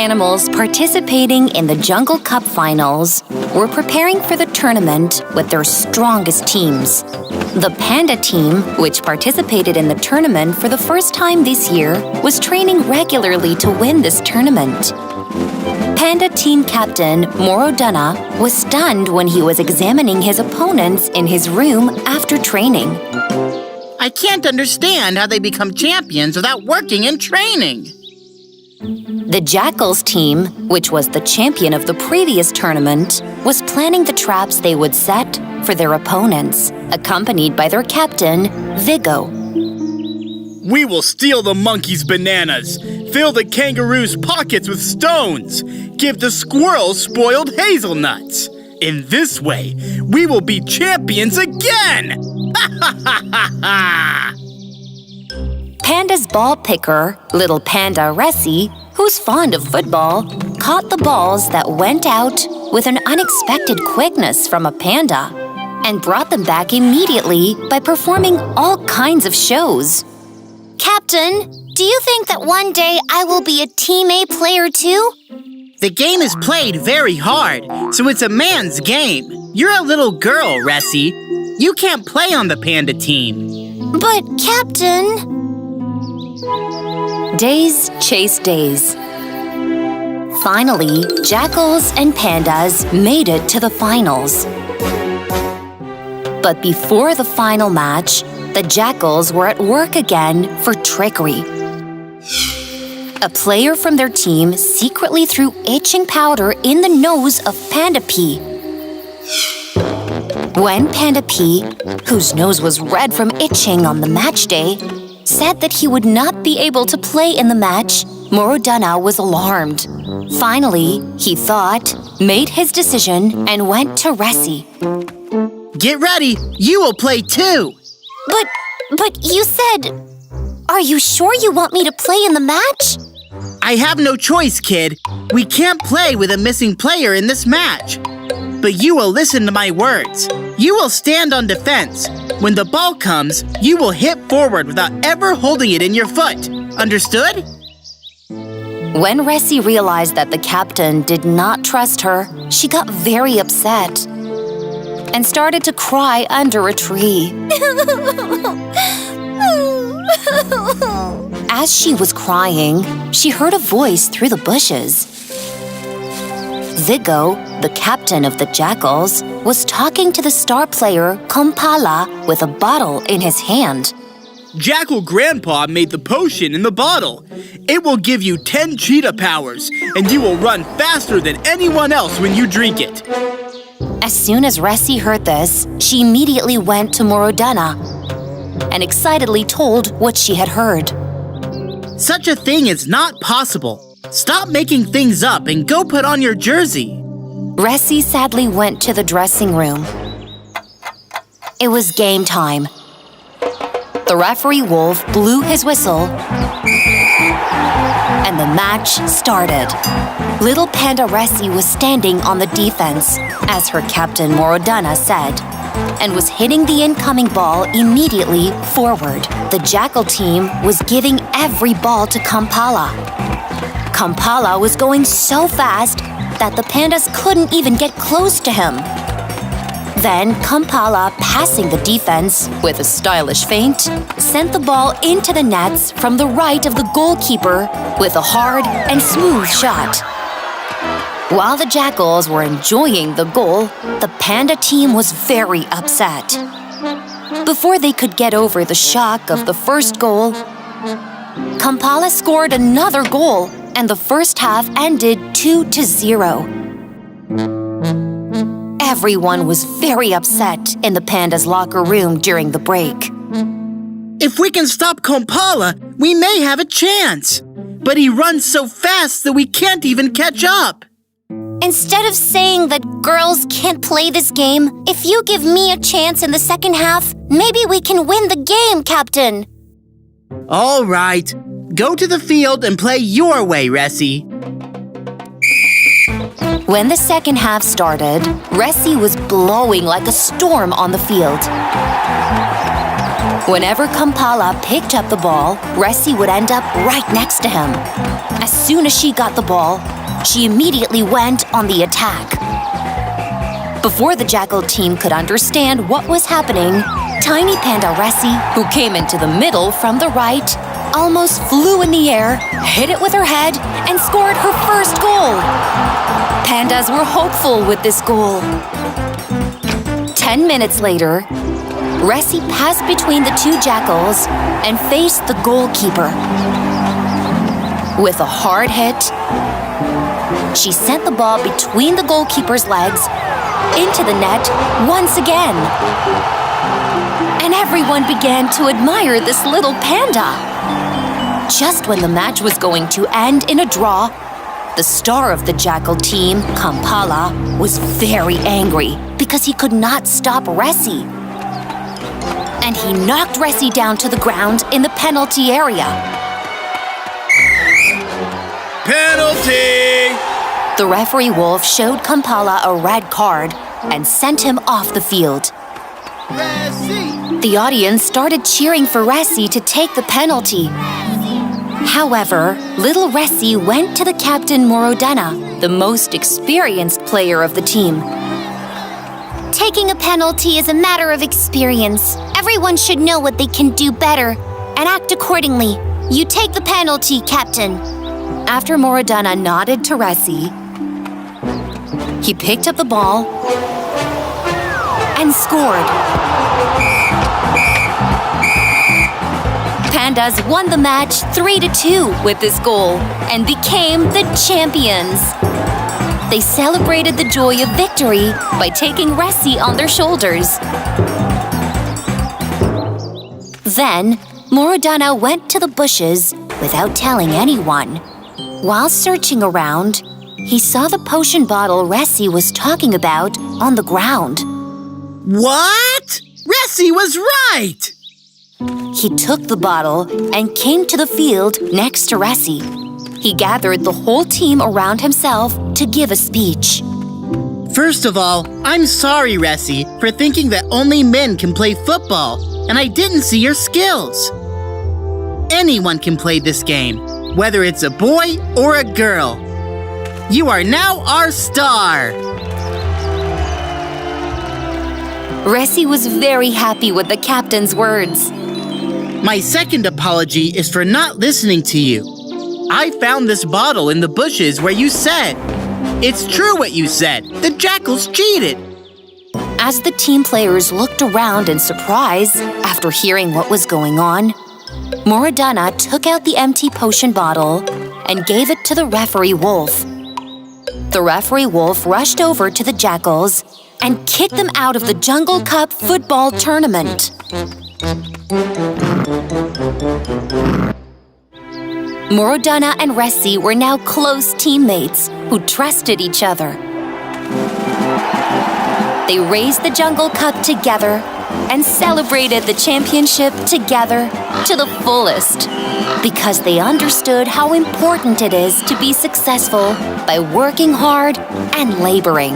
animals participating in the Jungle Cup finals were preparing for the tournament with their strongest teams. The panda team, which participated in the tournament for the first time this year, was training regularly to win this tournament. Panda team captain Morodana was stunned when he was examining his opponents in his room after training. I can't understand how they become champions without working and training. The Jackals team, which was the champion of the previous tournament, was planning the traps they would set for their opponents, accompanied by their captain, Vigo. We will steal the monkeys' bananas, fill the kangaroos' pockets with stones, give the squirrels spoiled hazelnuts. In this way, we will be champions again! Ha ha ha ha ha! Panda's ball picker, little panda Ressi, who's fond of football, caught the balls that went out with an unexpected quickness from a panda and brought them back immediately by performing all kinds of shows. Captain, do you think that one day I will be a Team A player too? The game is played very hard, so it's a man's game. You're a little girl, Ressi. You can't play on the panda team. But, Captain... Days chased days. Finally, jackals and pandas made it to the finals. But before the final match, the jackals were at work again for trickery. A player from their team secretly threw itching powder in the nose of Panda P. When Panda P, whose nose was red from itching on the match day, said that he would not be able to play in the match, Morodana was alarmed. Finally, he thought, made his decision, and went to Ressi. Get ready! You will play too! But you said... Are you sure you want me to play in the match? I have no choice, kid. We can't play with a missing player in this match. But you will listen to my words. You will stand on defense. When the ball comes, you will hit forward without ever holding it in your foot. Understood? When Ressi realized that the captain did not trust her, she got very upset and started to cry under a tree. As she was crying, she heard a voice through the bushes. Vigo, the captain of the jackals, was talking to the star player Kompala with a bottle in his hand. Jackal Grandpa made the potion in the bottle. It will give you 10 cheetah powers, and you will run faster than anyone else when you drink it. As soon as Ressi heard this, she immediately went to Morodana and excitedly told what she had heard. Such a thing is not possible. Stop making things up and go put on your jersey. Ressi sadly went to the dressing room. It was game time. The referee Wolf blew his whistle, and the match started. Little Panda Ressi was standing on the defense, as her captain Morodana said, and was hitting the incoming ball immediately forward. The Jackal team was giving every ball to Kampala. Kampala was going so fast that the pandas couldn't even get close to him. Then Kampala, passing the defense with a stylish feint, sent the ball into the nets from the right of the goalkeeper with a hard and smooth shot. While the Jackals were enjoying the goal, the Panda team was very upset. Before they could get over the shock of the first goal, Kampala scored another goal, and the first half ended 2-0. Everyone was very upset in the Panda's locker room during the break. If we can stop Kompala, we may have a chance. But he runs so fast that we can't even catch up. Instead of saying that girls can't play this game, if you give me a chance in the second half, maybe we can win the game, Captain. All right. Go to the field and play your way, Ressi. When the second half started, Ressi was blowing like a storm on the field. Whenever Kampala picked up the ball, Ressi would end up right next to him. As soon as she got the ball, she immediately went on the attack. Before the jackal team could understand what was happening, tiny Panda Ressie, who came into the middle from the right, almost flew in the air, hit it with her head, and scored her first goal. Pandas were hopeful with this goal. 10 minutes later, Ressie passed between the two jackals and faced the goalkeeper. With a hard hit, she sent the ball between the goalkeeper's legs into the net once again. And everyone began to admire this little panda. Just when the match was going to end in a draw, the star of the jackal team, Kampala, was very angry because he could not stop Ressie. And he knocked Ressie down to the ground in the penalty area. Penalty! The referee Wolf showed Kampala a red card and sent him off the field. Ressie! The audience started cheering for Ressie to take the penalty. However, little Ressie went to the captain Morodana, the most experienced player of the team. Taking a penalty is a matter of experience. Everyone should know what they can do better and act accordingly. You take the penalty, Captain. After Morodana nodded to Ressie, he picked up the ball and scored. Pandas won the match 3-2 with this goal and became the champions. They celebrated the joy of victory by taking Ressie on their shoulders. Then, Morodana went to the bushes without telling anyone. While searching around, he saw the potion bottle Ressie was talking about on the ground. What? Ressie was right! He took the bottle and came to the field next to Ressie. He gathered the whole team around himself to give a speech. First of all, I'm sorry, Ressie, for thinking that only men can play football, and I didn't see your skills. Anyone can play this game, whether it's a boy or a girl. You are now our star! Ressie was very happy with the captain's words. My second apology is for not listening to you. I found this bottle in the bushes where you said. It's true what you said. The jackals cheated. As the team players looked around in surprise after hearing what was going on, Morodana took out the empty potion bottle and gave it to the referee Wolf. The referee Wolf rushed over to the jackals and kicked them out of the Jungle Cup football tournament. Morodana and Ressie were now close teammates who trusted each other. They raised the Jungle Cup together and celebrated the championship together to the fullest because they understood how important it is to be successful by working hard and laboring.